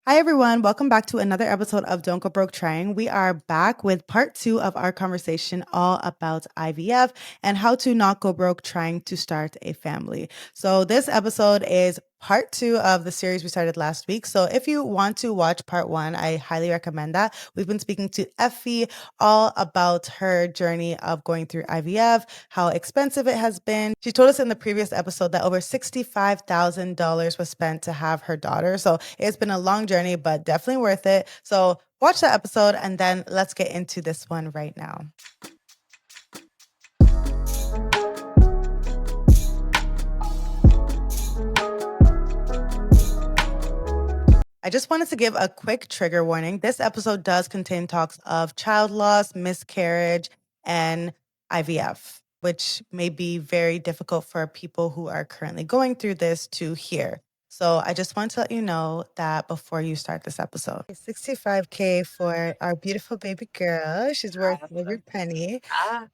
Hi, everyone. Welcome back to another episode of Don't Go Broke Trying. We are back with part two of our conversation all about IVF and how to not go broke trying to start a family. So, this episode is part two of the series we started last week. So, if you want to watch part one, I highly recommend that. We've been speaking to Effie all about her journey of going through IVF, how expensive it has been. She told us in the previous episode that over $65,000 was spent to have her daughter. So it's been a long journey, but definitely worth it. So watch that episode and then let's get into this one right now. I just wanted to give a quick trigger warning. This episode does contain talks of child loss, miscarriage, and IVF, which may be very difficult for people who are currently going through this to hear. So I just want to let you know that before you start this episode. 65K for our beautiful baby girl. She's worth every penny. Ah,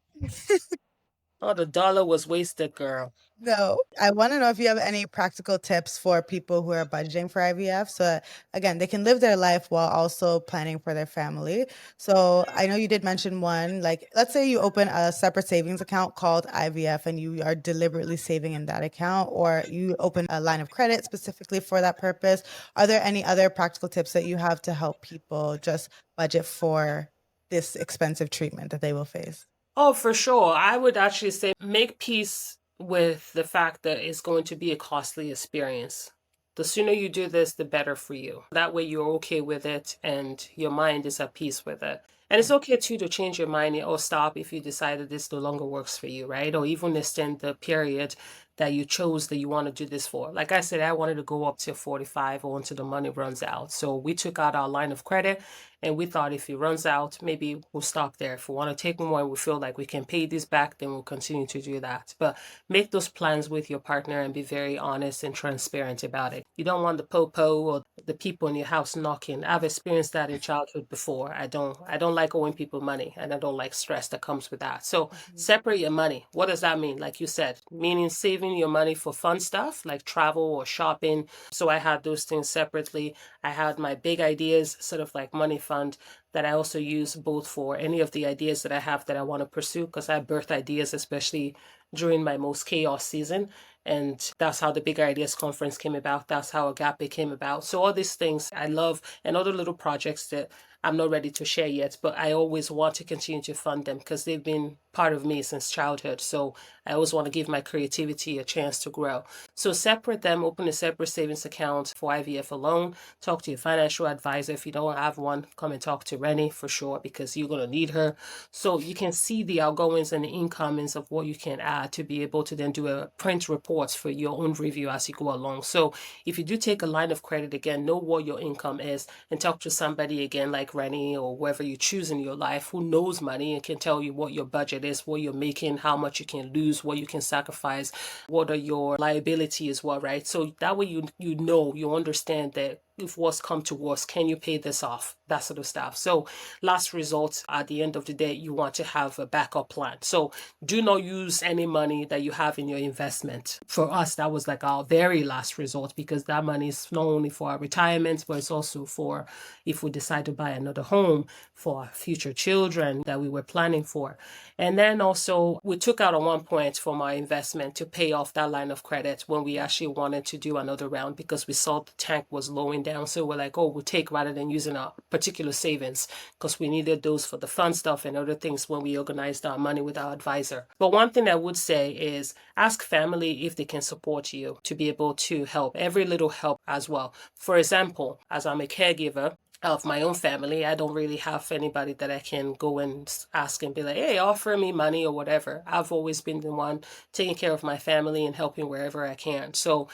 oh, the dollar was wasted, girl. No, I want to know if you have any practical tips for people who are budgeting for IVF. So, again, they can live their life while also planning for their family. So, I know you did mention one, like, let's say you open a separate savings account called IVF and you are deliberately saving in that account, or you open a line of credit specifically for that purpose. Are there any other practical tips that you have to help people just budget for this expensive treatment that they will face? Oh, for sure. I would actually say make peace with the fact that it's going to be a costly experience. The sooner you do this, the better for you. That way you're okay with it and your mind is at peace with it. And it's okay too to change your mind or stop if you decide that this no longer works for you, right? Or even extend the period that you chose that you want to do this for. Like I said, I wanted to go up to 45 or until the money runs out. So we took out our line of credit and we thought if it runs out, maybe we'll stop there. If we want to take more and we feel like we can pay this back, then we'll continue to do that. But make those plans with your partner and be very honest and transparent about it. You don't want the popo or the people in your house knocking. I've experienced that in childhood before. I don't like owing people money and I don't like stress that comes with that. So separate your money. What does that mean? Like you said, meaning saving your money for fun stuff like travel or shopping. So I had those things separately. I had my big ideas, sort of like money fund that I also use both for any of the ideas that I have that I want to pursue because I birth ideas, especially during my most chaos season. And that's how the Bigger Ideas Conference came about. That's how Agape came about. So all these things I love and other little projects that I'm not ready to share yet, but I always want to continue to fund them because they've been part of me since childhood. So I always want to give my creativity a chance to grow. So separate them, open a separate savings account for IVF alone. Talk to your financial advisor. If you don't have one, come and talk to Reni for sure because you're going to need her. So you can see the outgoings and the incomings of what you can add to be able to then do a print reports for your own review as you go along. So if you do take a line of credit again, know what your income is and talk to somebody again like Reni or whoever you choose in your life who knows money and can tell you what your budget is, what you're making, how much you can lose, what you can sacrifice, what are your liability as well, right? So that way you understand that if what's come to worse, can you pay this off? That sort of stuff. So last result, at the end of the day, you want to have a backup plan. So do not use any money that you have in your investment. For us, that was like our very last resort because that money is not only for our retirement, but it's also for if we decide to buy another home for our future children that we were planning for. And then also we took out at one point from our investment to pay off that line of credit when we actually wanted to do another round because we saw the tank was lowing down. So we're like, oh, we'll take rather than using our particular savings because we needed those for the fun stuff and other things when we organized our money with our advisor. But one thing I would say is ask family if they can support you to be able to help. Every little help as well. For example, as I'm a caregiver, of my own family, I don't really have anybody that I can go and ask and be like, hey, offer me money or whatever. I've always been the one taking care of my family and helping wherever I can. So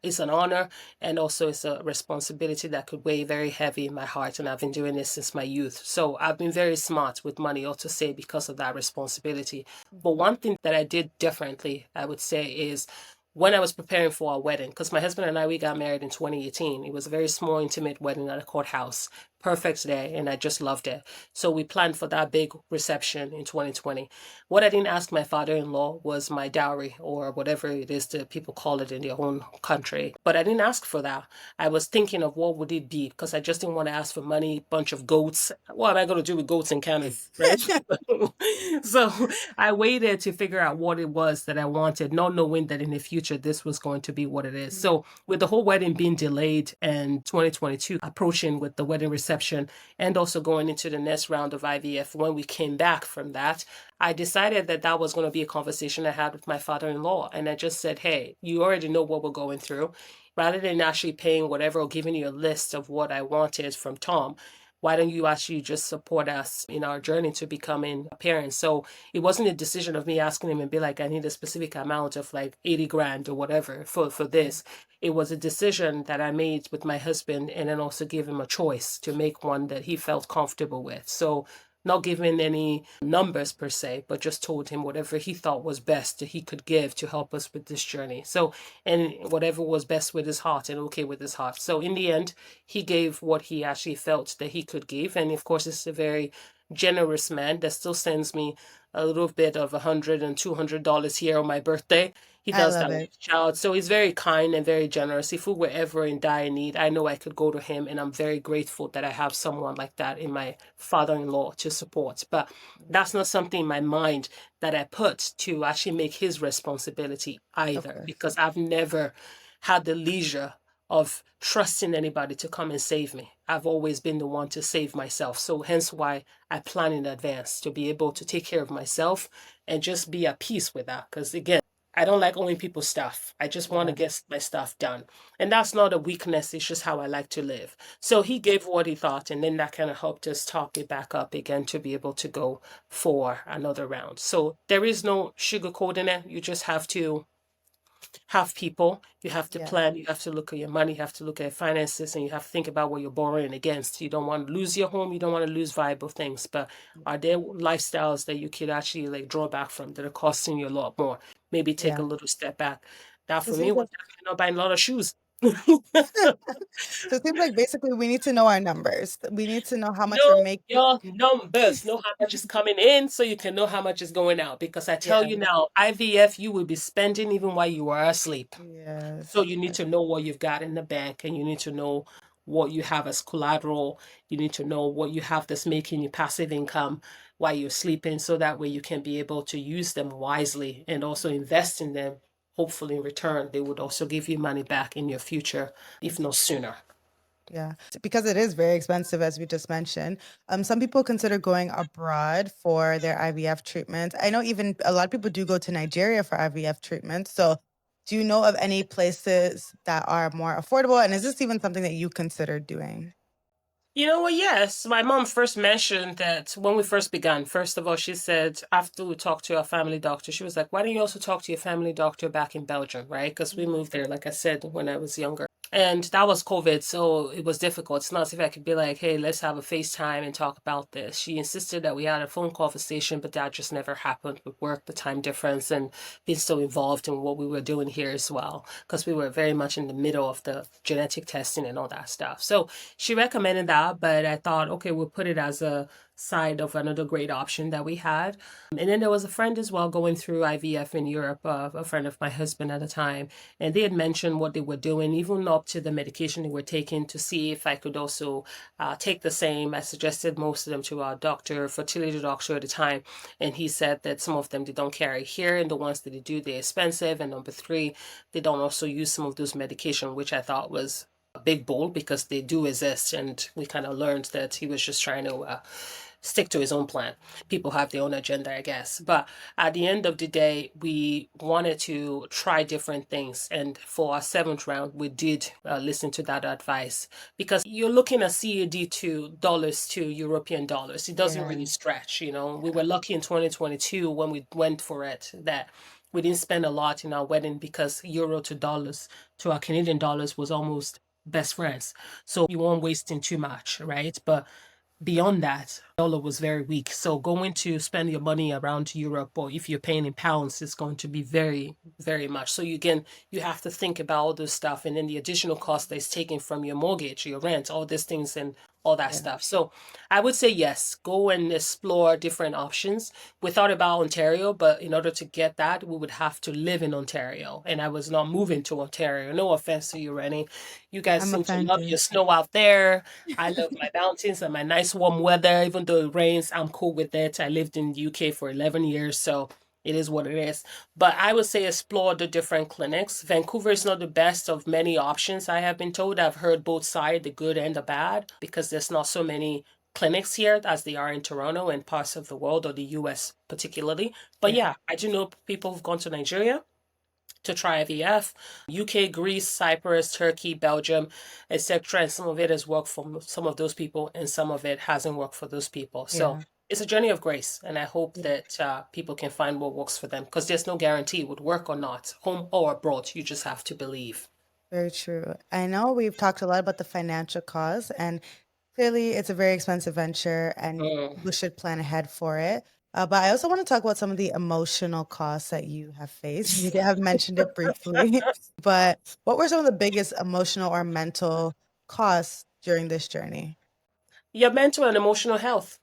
it's an honor and also it's a responsibility that could weigh very heavy in my heart. And I've been doing this since my youth. So I've been very smart with money, or to say, because of that responsibility. But one thing that I did differently, I would say, is when I was preparing for our wedding, because my husband and I, we got married in 2018. It was a very small, intimate wedding at a courthouse. perfect day, and I just loved it. So we planned for that big reception in 2020. What I didn't ask my father-in-law was my dowry, or whatever it is that people call it in their own country. But I didn't ask for that. I was thinking of what would it be, because I just didn't want to ask for money, bunch of goats. What am I going to do with goats in Canada, right? So I waited to figure out what it was that I wanted, not knowing that in the future this was going to be what it is. So with the whole wedding being delayed and 2022 approaching with the wedding reception and also going into the next round of IVF, when we came back from that, I decided that that was going to be a conversation I had with my father-in-law. And I just said, hey, you already know what we're going through. Rather than actually paying whatever or giving you a list of what I wanted from Tom, why don't you actually just support us in our journey to becoming a parent? So it wasn't a decision of me asking him and be like, I need a specific amount of like 80 grand or whatever for Right. this. It was a decision that I made with my husband, and then also give him a choice to make one that he felt comfortable with. So not giving any numbers per se, but just told him whatever he thought was best that he could give to help us with this journey. So, and whatever was best with his heart and okay with his heart. So in the end, he gave what he actually felt that he could give. And of course, it's a very generous man that still sends me a little bit of $100 and $200 here on my birthday. He I does love that with it. his child. So he's very kind and very generous. If we were ever in dire need, I know I could go to him, and I'm very grateful that I have someone like that in my father-in-law to support. But that's not something in my mind that I put to actually make his responsibility Of either, course. because I've never had the leisure of trusting anybody to come and save me. I've always been the one to save myself. So hence why I plan in advance to be able to take care of myself and just be at peace with that. Because again, I don't like owing people stuff. I just want to Yeah. get my stuff done. And that's not a weakness, it's just how I like to live. So he gave what he thought, and then that kind of helped us talk it back up again to be able to go for another round. So there is no sugarcoating it. You just have to have people, you have to Yeah. plan, you have to look at your money, you have to look at finances, and you have to think about what you're borrowing against. You don't want to lose your home, you don't want to lose viable things, but are there lifestyles that you could actually like draw back from that are costing you a lot more? Maybe take a Yeah. little step back. That So for it me seems was like definitely not buying a lot of shoes. so it seems like basically we need to know our numbers. We need to know how much we're Know making. your numbers. Know how much is coming in so you can know how much is going out. Because I tell Yeah. you now, IVF you will be spending even while you are asleep. So Yes. you need to know what you've got in the bank, and you need to know what you have as collateral. You need to know what you have that's making you passive income while you're sleeping, so that way you can be able to use them wisely and also invest in them. Hopefully, in return, they would also give you money back in your future, if not sooner. Yeah, because it is very expensive, as we just mentioned. Some people consider going abroad for their IVF treatment. I know even a lot of people do go to Nigeria for IVF treatment. So, do you know of any places that are more affordable? And is this even something that you consider doing? You know what? Yes, my mom first mentioned that when we first began. First of all, she said after we talked to our family doctor, she was like, "Why don't you also talk to your family doctor back in Belgium, right? Because we moved there, like I said, when I was younger." And that was COVID, so it was difficult. It's not as if I could be like, hey, let's have a FaceTime and talk about this. She insisted that we had a phone conversation, but that just never happened with work, the time difference, and being so involved in what we were doing here as well, because we were very much in the middle of the genetic testing and all that stuff. So she recommended that, but I thought, okay, we'll put it as a side of another great option that we had. And then there was a friend as well going through IVF in Europe, a friend of my husband at the time, and they had mentioned what they were doing, even up to the medication they were taking, to see if I could also take the same. I suggested most of them to our doctor, fertility doctor at the time, and he said that some of them they don't carry here, and the ones that they do, they're expensive. And number three, they don't also use some of those medication, which I thought was a big bold, because they do exist, and we kind of learned that he was just trying to stick to his own plan. People have their own agenda, I guess. But at the end of the day, we wanted to try different things. And for our seventh round, we did listen to that advice, because you're looking at CAD to dollars to European dollars. It doesn't Yeah, really stretch, you know. We yeah, were lucky in 2022 when we went for it that we didn't spend a lot in our wedding, because euro to dollars to our Canadian dollars was almost best friends. So you weren't wasting too much, right? But beyond that, dollar was very weak. So going to spend your money around Europe, or if you're paying in pounds, it's going to be very, very much. So you have to think about all this stuff, and then the additional cost that is taken from your mortgage, your rent, all these things, and all that Yeah. stuff. So I would say yes, go and explore different options. We thought about Ontario, but in order to get that, we would have to live in Ontario, and I was not moving to Ontario. No offense to you, Rennie. You guys I'm seem to love offended. your snow out there. I love my mountains and my nice warm weather. Even though it rains, I'm cool with it. I lived in the UK for 11 years, so it is what it is. But I would say explore the different clinics. Vancouver is not the best of many options, I have been told. I've heard both sides, the good and the bad, because there's not so many clinics here as they are in Toronto and parts of the world, or the US particularly. But Yeah. yeah, I do know people who've gone to Nigeria to try IVF, UK, Greece, Cyprus, Turkey, Belgium, etc. And some of it has worked for some of those people, and some of it hasn't worked for those people. So Yeah. it's a journey of grace, and I hope Yeah. that people can find what works for them, because there's no guarantee it would work or not, home or abroad. You just have to believe. Very true. I know we've talked a lot about the financial cost, and clearly it's a very expensive venture, and Mm. people should plan ahead for it. But I also want to talk about some of the emotional costs that you have faced. You did have mentioned it briefly, but what were some of the biggest emotional or mental costs during this journey? Your mental and emotional health.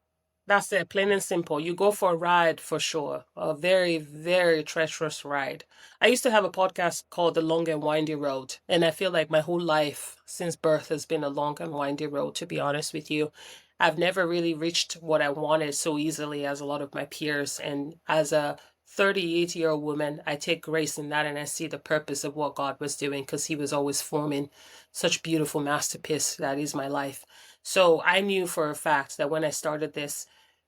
That's it, plain and simple. You go for a ride for sure. A very, very treacherous ride. I used to have a podcast called The Long and Windy Road, and I feel like my whole life since birth has been a long and windy road, to be honest with you. I've never really reached what I wanted so easily as a lot of my peers. And as a 38-year-old woman, I take grace in that, and I see the purpose of what God was doing, because He was always forming such beautiful masterpiece that is my life. So I knew for a fact that when I started this,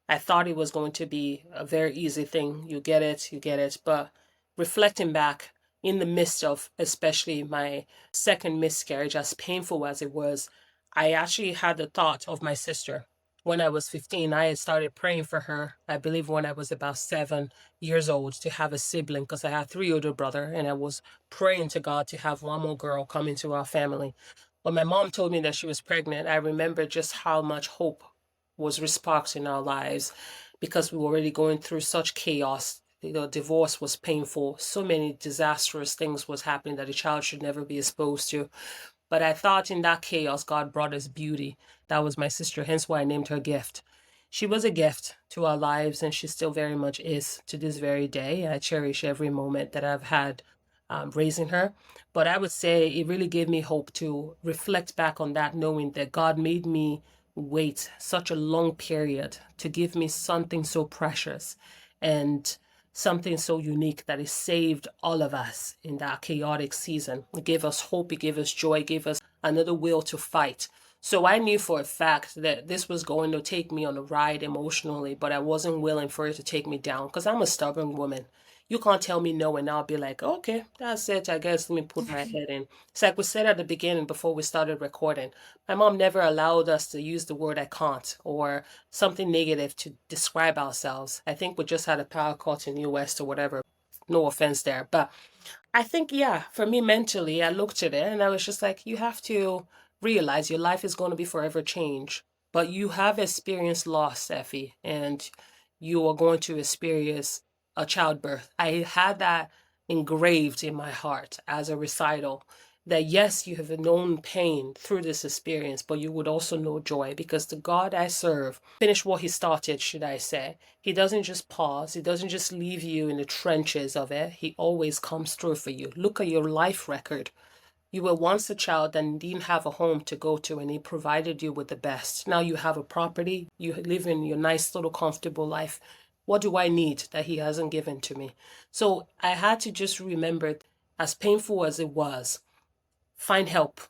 I thought it was going to be a very easy thing. You get it, you get it. But reflecting back, in the midst of especially my second miscarriage, as painful as it was, I actually had the thought of my sister. When I was 15, I had started praying for her, I believe when I was about 7 years old, to have a sibling, because I had three older brother, and I was praying to God to have one more girl come into our family. When my mom told me that she was pregnant, I remember just how much hope was resparked in our lives, because we were already going through such chaos. Divorce was painful. So many disastrous things was happening that a child should never be exposed to. But I thought in that chaos, God brought us beauty. That was my sister, hence why I named her Gift. She was a gift to our lives, and she still very much is to this very day. I cherish every moment that I've had raising her. But I would say it really gave me hope to reflect back on that, knowing that God made me wait such a long period to give me something so precious and something so unique that it saved all of us in that chaotic season. It gave us hope, it gave us joy, it gave us another will to fight. So I knew for a fact that this was going to take me on a ride emotionally, but I wasn't willing for it to take me down, because I'm a stubborn woman. You can't tell me no, and I'll be like, okay, that's it. I guess let me put my head in. It's like we said at the beginning before we started recording. My mom never allowed us to use the word I can't or something negative to describe ourselves. I think we just had a power cut in US or whatever. No offense there. But I think, yeah, for me mentally, I looked at it and I was just like, you have to realize your life is going to be forever change. But you have experienced loss, Effie, and you are going to experience a childbirth. I had that engraved in my heart as a recital, that yes, you have known pain through this experience, but you would also know joy, because the God I serve finished what He started, should I say. He doesn't just pause, He doesn't just leave you in the trenches of it. He always comes through for you. Look at your life record. You were once a child and didn't have a home to go to, and He provided you with the best. Now you have a property, you live in your nice little comfortable life. What do I need that He hasn't given to me? So I had to just remember, as painful as it was, find help,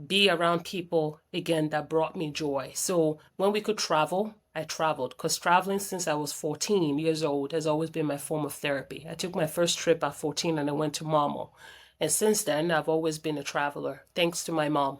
be around people again that brought me joy. So when we could travel, I traveled, because traveling since I was 14 years old has always been my form of therapy. I took my first trip at 14 and I went to Mamo. And since then, I've always been a traveler, thanks to my mom.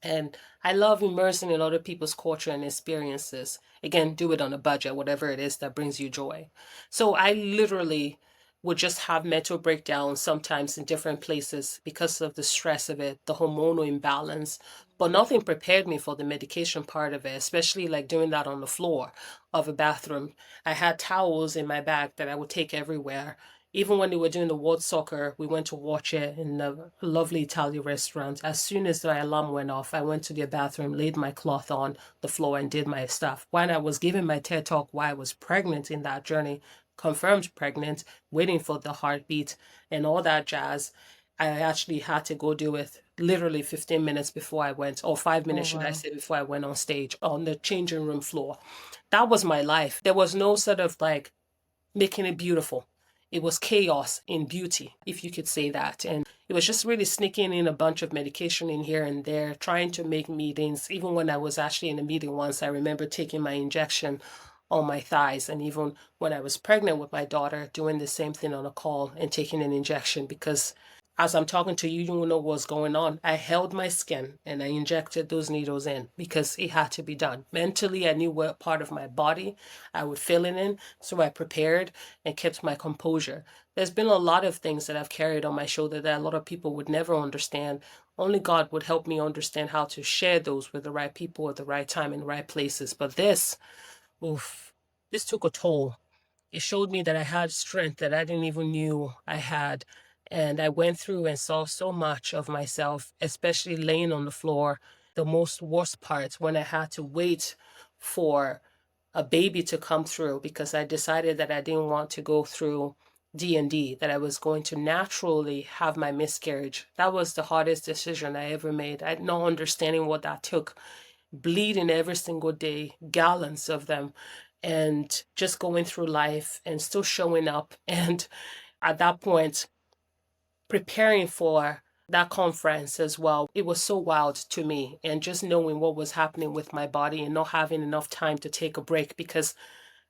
And I love immersing in other people's culture and experiences. Again, do it on a budget, whatever it is that brings you joy. So I literally would just have mental breakdowns sometimes in different places because of the stress of it, the hormonal imbalance. But nothing prepared me for the medication part of it, especially like doing that on the floor of a bathroom. I had towels in my bag that I would take everywhere. Even when they were doing the world soccer, we went to watch it in a lovely Italian restaurant. As soon as the alarm went off, I went to the bathroom, laid my cloth on the floor, and did my stuff. When I was giving my TED talk while I was pregnant in that journey, confirmed pregnant, waiting for the heartbeat and all that jazz, I actually had to go do it literally 15 minutes before I went, or 5 minutes, Oh, should I wow. say, before I went on stage on the changing room floor. That was my life. There was no sort of like making it beautiful. It was chaos in beauty, if you could say that. And it was just really sneaking in a bunch of medication in here and there, trying to make meetings. Even when I was actually in a meeting once, I remember taking my injection on my thighs. And even when I was pregnant with my daughter, doing the same thing on a call and taking an injection because as I'm talking to you, you don't know what's going on. I held my skin and I injected those needles in because it had to be done. Mentally, I knew what part of my body I would fill it in. So I prepared and kept my composure. There's been a lot of things that I've carried on my shoulder that a lot of people would never understand. Only God would help me understand how to share those with the right people at the right time in the right places. But this, oof, this took a toll. It showed me that I had strength that I didn't even knew I had. And I went through and saw so much of myself, especially laying on the floor. The most worst part when I had to wait for a baby to come through because I decided that I didn't want to go through D&D, that I was going to naturally have my miscarriage. That was the hardest decision I ever made. I had no understanding what that took, bleeding every single day, gallons of them, and just going through life and still showing up. And at that point, preparing for that conference as well. It was so wild to me. And just knowing what was happening with my body and not having enough time to take a break because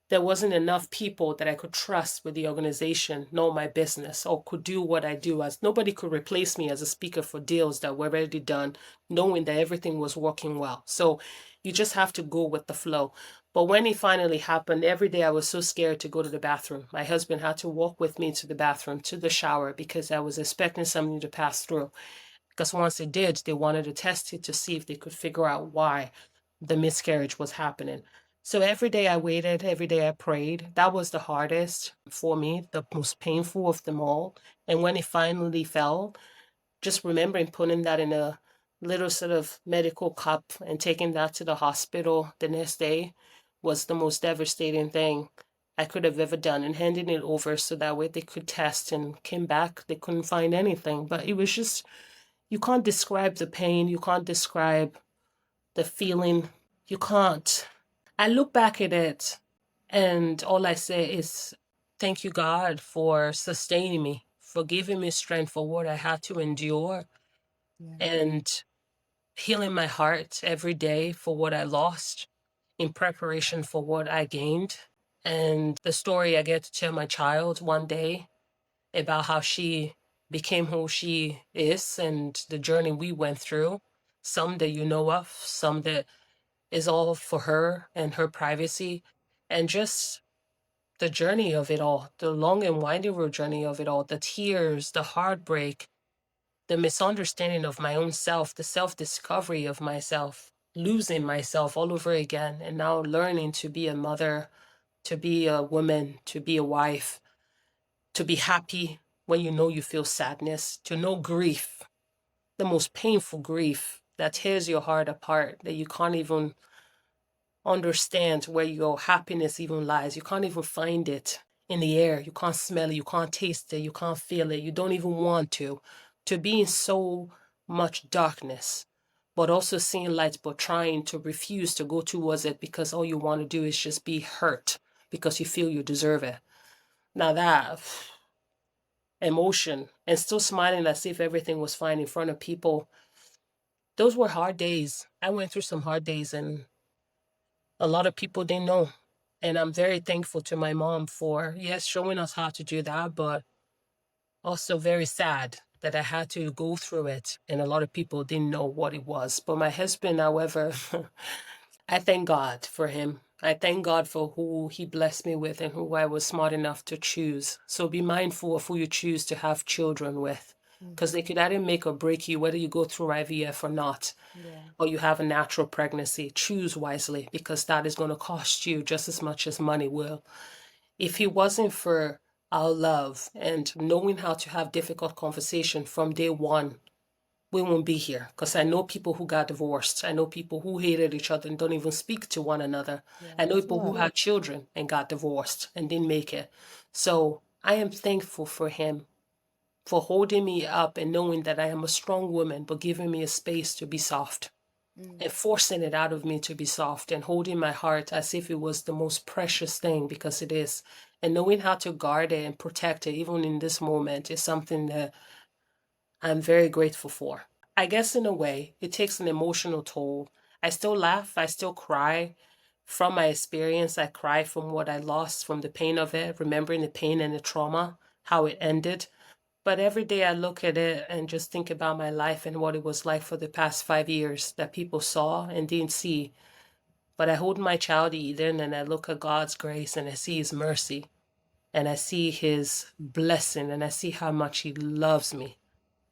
there wasn't enough people that I could trust with the organization, know my business, or could do what I do, as nobody could replace me as a speaker for deals that were already done, knowing that everything was working well. So you just have to go with the flow. But when it finally happened, every day I was so scared to go to the bathroom. My husband had to walk with me to the bathroom, to the shower, because I was expecting something to pass through. Because once it did, they wanted to test it to see if they could figure out why the miscarriage was happening. So every day I waited, every day I prayed. That was the hardest for me, the most painful of them all. And when it finally fell, just remembering putting that in a little sort of medical cup and taking that to the hospital the next day was the most devastating thing I could have ever done, and handing it over so that way they could test and came back. They couldn't find anything. But it was just, you can't describe the pain. You can't describe the feeling. You can't. I look back at it and all I say is, thank you, God, for sustaining me, for giving me strength for what I had to endure, Yeah. and healing my heart every day for what I lost in preparation for what I gained. And the story I get to tell my child one day about how she became who she is and the journey we went through. Some that you know of, some that is all for her and her privacy, and just the journey of it all, the long and winding road journey of it all, the tears, the heartbreak, the misunderstanding of my own self, the self discovery of myself, losing myself all over again, and now learning to be a mother, to be a woman, to be a wife, to be happy when you know you feel sadness, to know grief, the most painful grief that tears your heart apart, that you can't even understand where your happiness even lies. You can't even find it in the air. You can't smell it. You can't taste it. You can't feel it. You don't even want to. To be in so much darkness, but also seeing light, but trying to refuse to go towards it because all you want to do is just be hurt because you feel you deserve it. Now that emotion and still smiling as if everything was fine in front of people, those were hard days. I went through some hard days and a lot of people didn't know. And I'm very thankful to my mom for, yes, showing us how to do that, but also very sad that I had to go through it. And a lot of people didn't know what it was. But my husband, however, I thank God for him. I thank God for who He blessed me with and who I was smart enough to choose. So be mindful of who you choose to have children with, because they Mhm. could either make or break you, whether you go through IVF or not, Yeah. or you have a natural pregnancy. Choose wisely, because that is going to cost you just as much as money will. If it wasn't for our love and knowing how to have difficult conversation from day one, we won't be here. Because I know people who got divorced. I know people who hated each other and don't even speak to one another. Yeah, I know that's a people who lot. had children and got divorced and didn't make it. So I am thankful for him for holding me up and knowing that I am a strong woman, but giving me a space to be soft Mm. and forcing it out of me to be soft and holding my heart as if it was the most precious thing, because it is. And knowing how to guard it and protect it, even in this moment, is something that I'm very grateful for. I guess in a way, it takes an emotional toll. I still laugh, I still cry from my experience. I cry from what I lost, from the pain of it, remembering the pain and the trauma, how it ended. But every day I look at it and just think about my life and what it was like for the past 5 years that people saw and didn't see. But I hold my child Eden and I look at God's grace and I see His mercy and I see His blessing and I see how much He loves me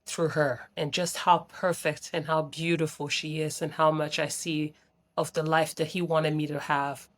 through her and just how perfect and how beautiful she is and how much I see of the life that He wanted me to have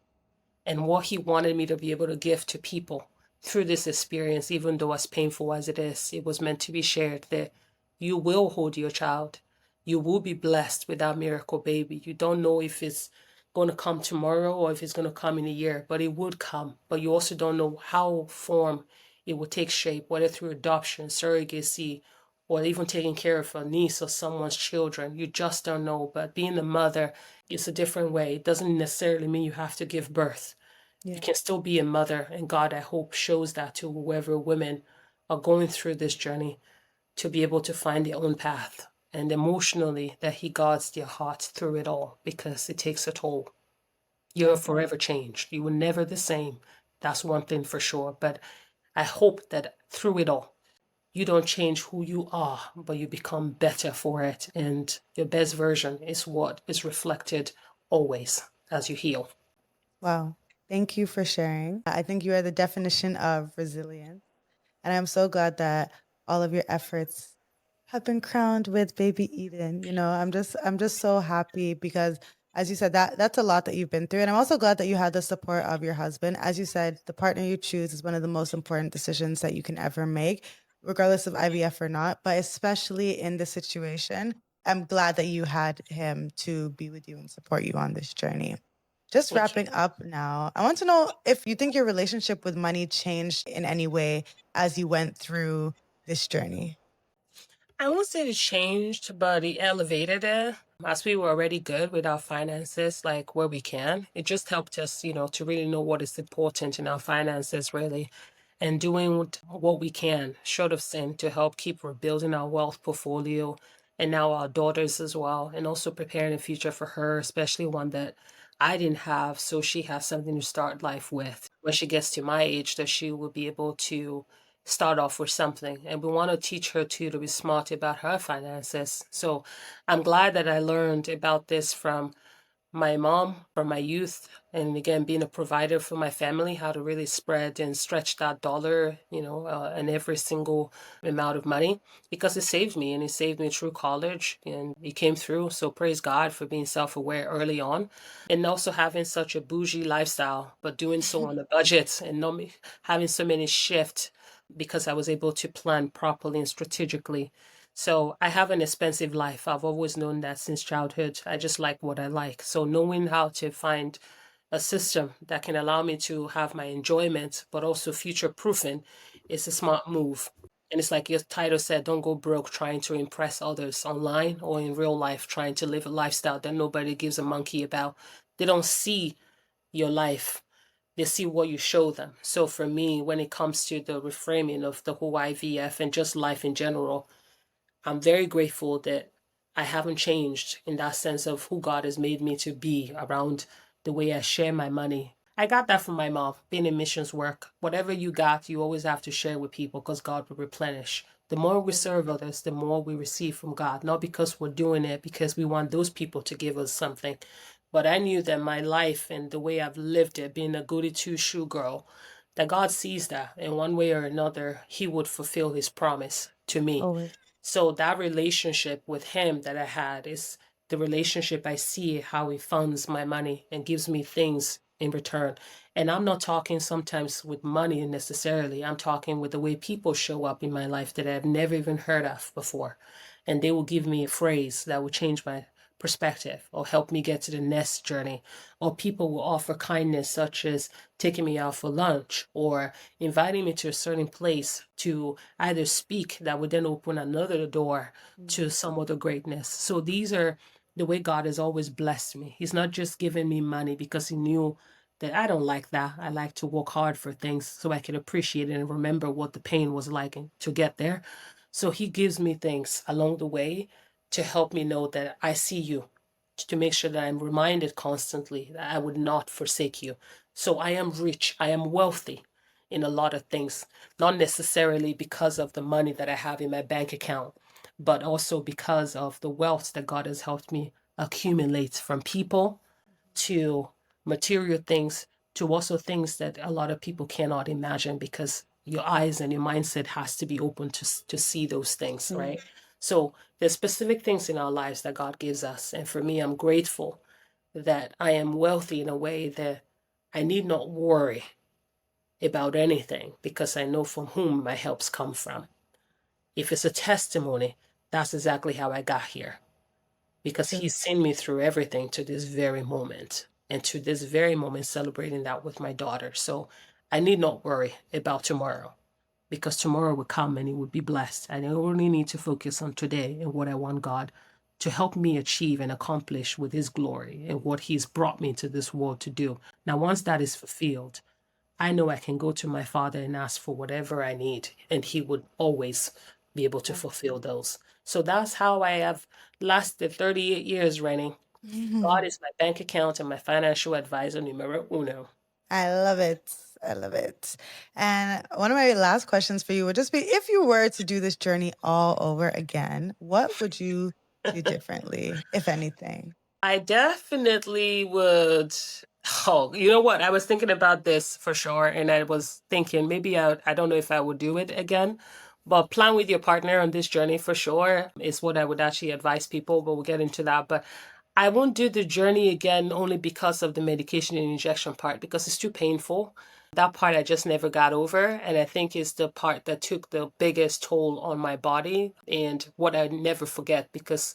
and what He wanted me to be able to give to people through this experience, even though as painful as it is, it was meant to be shared that you will hold your child. You will be blessed with that miracle baby. You don't know if it's going to come tomorrow or if it's going to come in a year, but it would come. But you also don't know how form it will take shape, whether through adoption, surrogacy, or even taking care of a niece or someone's children. You just don't know. But being a mother is a different way. It doesn't necessarily mean you have to give birth. You Yeah. can still be a mother, and God, I hope, shows that to whoever women are going through this journey to be able to find their own path. And emotionally, that He guards their hearts through it all, because it takes a toll. You're Yeah. forever changed. You were never the same. That's one thing for sure. But I hope that through it all, you don't change who you are, but you become better for it. And your best version is what is reflected always as you heal. Wow. Thank you for sharing. I think you are the definition of resilience. And I'm so glad that all of your efforts have been crowned with baby Eden. I'm just so happy because as you said, that's a lot that you've been through. And I'm also glad that you had the support of your husband. As you said, the partner you choose is one of the most important decisions that you can ever make, regardless of IVF or not, but especially in this situation. I'm glad that you had him to be with you and support you on this journey. Just Thank you. wrapping up now, I want to know if you think your relationship with money changed in any way as you went through this journey. I won't say it changed, but it elevated it. As we were already good with our finances, like where we can, it just helped us, to really know what is important in our finances, really, and doing what we can, short of sin, to help keep rebuilding our wealth portfolio and now our daughters as well, and also preparing a future for her, especially one that I didn't have, so she has something to start life with. When she gets to my age, that she will be able to start off with something. And we want to teach her too to be smart about her finances. So I'm glad that I learned about this from my mom from my youth, and again being a provider for my family, how to really spread and stretch that dollar, and every single amount of money, because it saved me, and it saved me through college, and it came through. So praise God for being self-aware early on, and also having such a bougie lifestyle, but doing so on a budget, and not having so many shifts, because I was able to plan properly and strategically. So I have an expensive life. I've always known that since childhood. I just like what I like. So knowing how to find a system that can allow me to have my enjoyment, but also future proofing, is a smart move. And it's like your title said, don't go broke trying to impress others online or in real life, trying to live a lifestyle that nobody gives a monkey about. They don't see your life. They see what you show them. So for me, when it comes to the reframing of the whole IVF and just life in general, I'm very grateful that I haven't changed in that sense of who God has made me to be around the way I share my money. I got that from my mom, being in missions work. Whatever you got, you always have to share with people because God will replenish. The more we serve others, the more we receive from God, not because we're doing it because we want those people to give us something, But I knew that my life and the way I've lived it, being a goody two shoe girl, that God sees that in one way or another, He would fulfill His promise to me. Always. So that relationship with Him that I had is the relationship I see how He funds my money and gives me things in return. And I'm not talking sometimes with money necessarily. I'm talking with the way people show up in my life that I've never even heard of before. And they will give me a phrase that will change my perspective or help me get to the next journey. Or people will offer kindness, such as taking me out for lunch or inviting me to a certain place to either speak that would then open another door to Mhm. some other greatness. So these are the way God has always blessed me. He's not just giving me money because He knew that I don't like that. I like to work hard for things so I can appreciate it and remember what the pain was like to get there. So He gives me things along the way to help me know that I see you, to make sure that I'm reminded constantly that I would not forsake you. So I am rich, I am wealthy in a lot of things, not necessarily because of the money that I have in my bank account, but also because of the wealth that God has helped me accumulate from people to material things to also things that a lot of people cannot imagine because your eyes and your mindset has to be open to see those things, True. right? So there's specific things in our lives that God gives us. And for me, I'm grateful that I am wealthy in a way that I need not worry about anything because I know from whom my helps come from. If it's a testimony, that's exactly how I got here because True. He's seen me through everything to this very moment and to this very moment celebrating that with my daughter. So I need not worry about tomorrow because tomorrow will come and it would be blessed. And I only need to focus on today and what I want God to help me achieve and accomplish with His glory and what He's brought me to this world to do. Now, once that is fulfilled, I know I can go to my Father and ask for whatever I need, and He would always be able to fulfill those. So that's how I have lasted 38 years, Reni. God is my bank account and my financial advisor, numero uno. I love it. I love it. And one of my last questions for you would just be if you were to do this journey all over again, what would you do differently, if anything? I definitely would. Oh, you know what? I was thinking about this for sure, and I was thinking maybe I don't know if I would do it again, but plan with your partner on this journey for sure is what I would actually advise people, but we'll get into that. But I won't do the journey again only because of the medication and injection part, because it's too painful. That part I just never got over, and I think is the part that took the biggest toll on my body and what I never forget because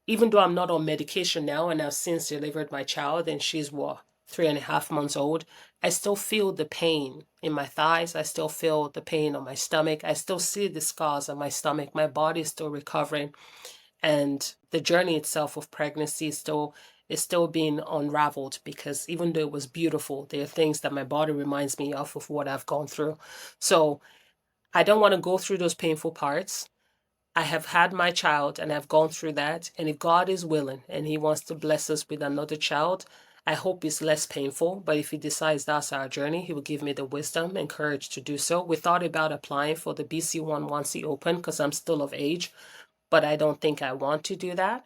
even though I'm not on medication now and I've since delivered my child and she's what, 3.5 months old, I still feel the pain in my thighs. I still feel the pain on my stomach. I still see the scars on my stomach. My body is still recovering. And the journey itself of pregnancy is still being unraveled because even though it was beautiful, there are things that my body reminds me of what I've gone through. So I don't want to go through those painful parts. I have had my child and I've gone through that. And if God is willing and He wants to bless us with another child, I hope it's less painful. But if He decides that's our journey, He will give me the wisdom and courage to do so. We thought about applying for the BC1 once He opened because I'm still of age, but I don't think I want to do that.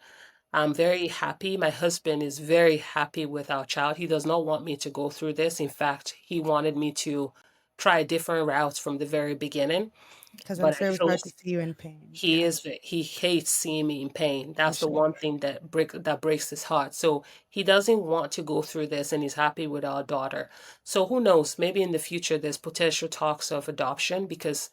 I'm very happy. My husband is very happy with our child. He does not want me to go through this. In fact, he wanted me to try different routes from the very beginning, Because I'm but I sure it was hard to chose see you in pain. he Yeah, is he hates seeing me in pain. I'm That's the sure. one thing that breaks his heart. So he doesn't want to go through this and he's happy with our daughter. So who knows, maybe in the future there's potential talks of adoption because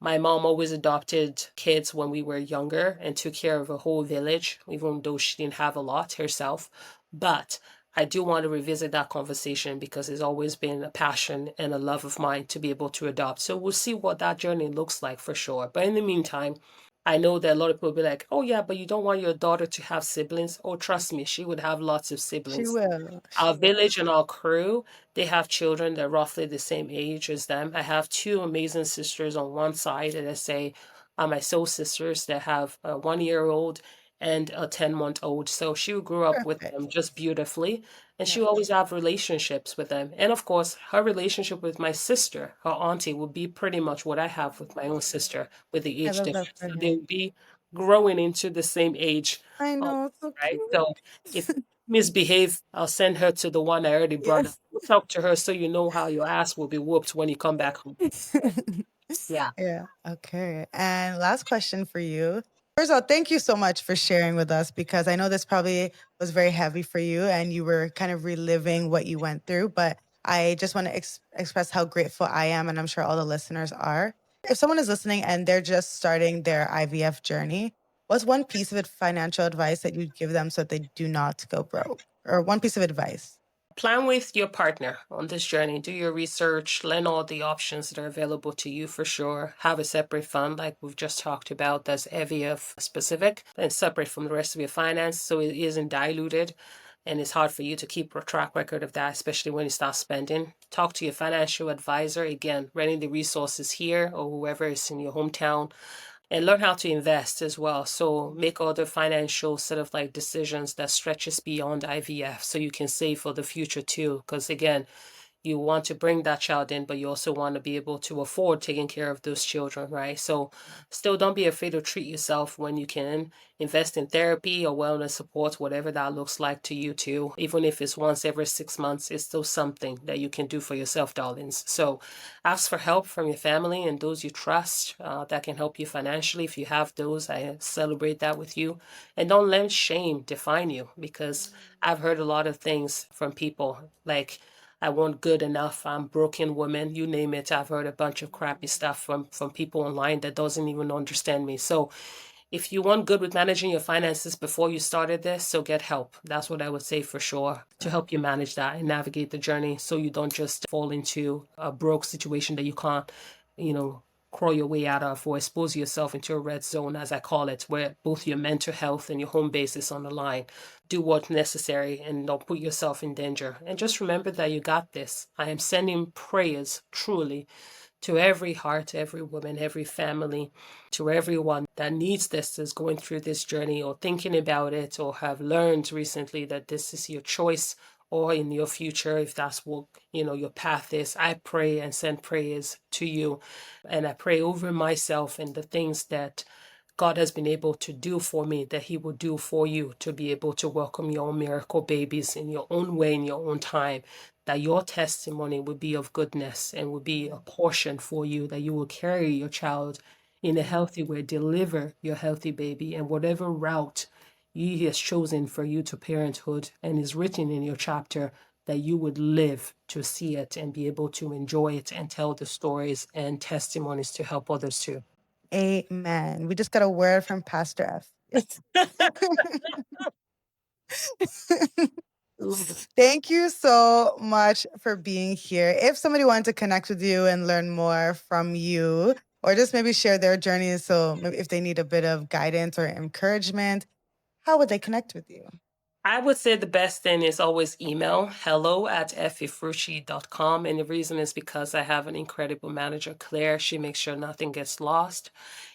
my mom always adopted kids when we were younger and took care of a whole village, even though she didn't have a lot herself. But I do want to revisit that conversation because it's always been a passion and a love of mine to be able to adopt. So we'll see what that journey looks like for sure. But in the meantime, I know that a lot of people will be like, oh, yeah, but you don't want your daughter to have siblings. Oh, trust me, she would have lots of She siblings. will. Our She will. village and our crew, they have children that are roughly the same age as them. I have two amazing sisters on one side that I say are my soul sisters that have a 1 year old and a 10-month old. So she grew up with Perfect. them just beautifully. And she Yeah. always have relationships with them. And of course, her relationship with my sister, her auntie, will be pretty much what I have with my own sister with the I age love that difference. for So they'll him. be growing into the same age, I um, know, it's so right? So if cute. misbehave, I'll send her to the one I already brought up. Yes. Talk to her so you know how your ass will be whooped when you come back home. Yeah. Yeah. Okay. And last question for you. First of all, thank you so much for sharing with us because I know this probably was very heavy for you and you were kind of reliving what you went through. But I just want to express how grateful I am, and I'm sure all the listeners are. If someone is listening and they're just starting their IVF journey, what's one piece of financial advice that you'd give them so that they do not go broke? Or one piece of advice? Plan with your partner on this journey. Do your research, learn all the options that are available to you for sure. Have a separate fund, like we've just talked about, that's IVF specific and separate from the rest of your finance so it isn't diluted. And it's hard for you to keep a track record of that, especially when you start spending. Talk to your financial advisor. Again, renting the resources here or whoever is in your hometown, and learn how to invest as well. So make other financial sort of like decisions that stretches beyond IVF so you can save for the future too. Because again, you want to bring that child in, but you also want to be able to afford taking care of those children, right? So still don't be afraid to treat yourself when you can. Invest in therapy or wellness support, whatever that looks like to you too. Even if it's once every 6 months, it's still something that you can do for yourself, darlings. So ask for help from your family and those you trust that can help you financially. If you have those, I celebrate that with you. And don't let shame define you, because I've heard a lot of things from people like, I want good enough, I'm broken woman, you name it. I've heard a bunch of crappy stuff from people online that doesn't even understand me. So if you want good with managing your finances before you started this, so get help. That's what I would say for sure, to help you manage that and navigate the journey so you don't just fall into a broke situation that you can't, you know, crawl your way out of, or expose yourself into a red zone, as I call it, where both your mental health and your home base is on the line. Do what's necessary and don't put yourself in danger. And just remember that you got this. I am sending prayers truly to every heart, every woman, every family, to everyone that needs this, is going through this journey or thinking about it or have learned recently that this is your choice, or in your future, if that's what, you know, your path is. I pray and send prayers to you, and I pray over myself and the things that God has been able to do for me, that He will do for you, to be able to welcome your own miracle babies in your own way, in your own time, that your testimony will be of goodness and will be a portion for you, that you will carry your child in a healthy way, deliver your healthy baby, and whatever route He has chosen for you to parenthood and is written in your chapter, that you would live to see it and be able to enjoy it and tell the stories and testimonies to help others too. Amen. We just got a word from Pastor F. Love it. Thank you so much for being here. If somebody wanted to connect with you and learn more from you, or just maybe share their journeys, so maybe if they need a bit of guidance or encouragement, how would they connect with you? I would say the best thing is always email hello@effefrucci.com. And the reason is because I have an incredible manager, Claire. She makes sure nothing gets lost.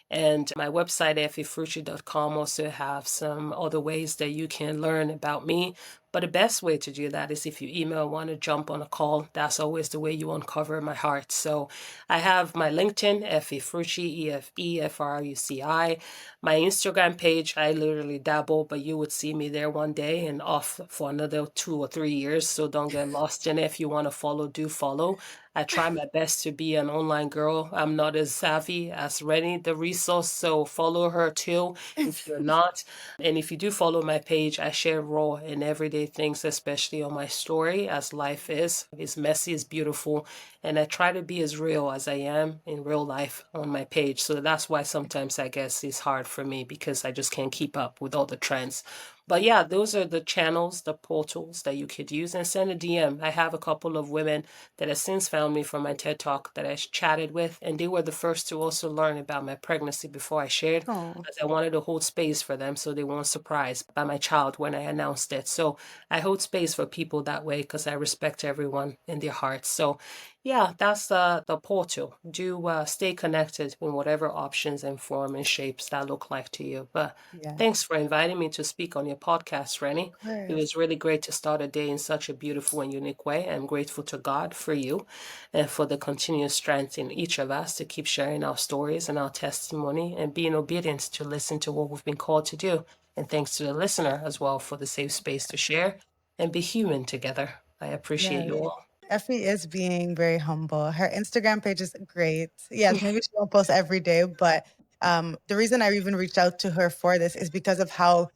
And my website, effefrucci.com, also have some other ways that you can learn about me. But the best way to do that is if you email, want to jump on a call. That's always the way you uncover my heart. So I have my LinkedIn, Effefrucci, EFEFRUCI. My Instagram page, I literally dabble, but you would see me there one day and off for another 2 or 3 years. So don't get lost in it. If you want to follow, do follow. I try my best to be an online girl. I'm not as savvy as Reni, the resource, so follow her too if you're not. And if you do follow my page, I share raw and everyday things, especially on my story, as life is. It's messy, it's beautiful, and I try to be as real as I am in real life on my page. So that's why sometimes I guess it's hard for me, because I just can't keep up with all the trends. But yeah, those are the channels, the portals that you could use, and send a DM. I have a couple of women that have since found me from my TED Talk that I chatted with, and they were the first to also learn about my pregnancy before I shared, Oh, as I wanted to hold space for them so they weren't surprised by my child when I announced it. So I hold space for people that way because I respect everyone in their hearts. So yeah, that's the portal. Do stay connected in whatever options and form and shapes that look like to you. But yeah, thanks for inviting me to speak on your podcast, Reni. of It course. was really great to start a day in such a beautiful and unique way. I'm grateful to God for you and for the continuous strength in each of us to keep sharing our stories and our testimony and being obedient to listen to what we've been called to do. And thanks to the listener as well for the safe space to share and be human together. I appreciate Yes. you all. Effie is being very humble. Her Instagram page is great. Yes, maybe she won't post every day, but the reason I even reached out to her for this is because of how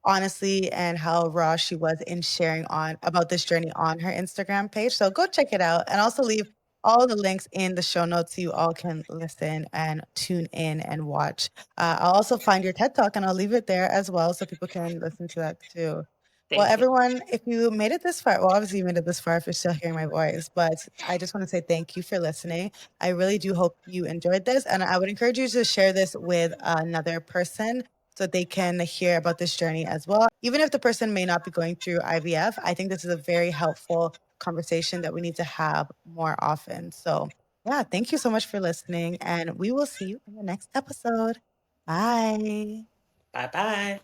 honestly and how raw she was in sharing on about this journey on her Instagram page. So go check it out and also leave all the links in the show notes so you all can listen and tune in and watch. I'll also find your TED Talk and I'll leave it there as well so people can listen to that too. Well, Thank you. everyone, if you made it this far, well, obviously you made it this far if you're still hearing my voice, but I just want to say thank you for listening. I really do hope you enjoyed this, and I would encourage you to share this with another person so they can hear about this journey as well. Even if the person may not be going through IVF, I think this is a very helpful conversation that we need to have more often. So, yeah, thank you so much for listening, and we will see you in the next episode. Bye. Bye bye.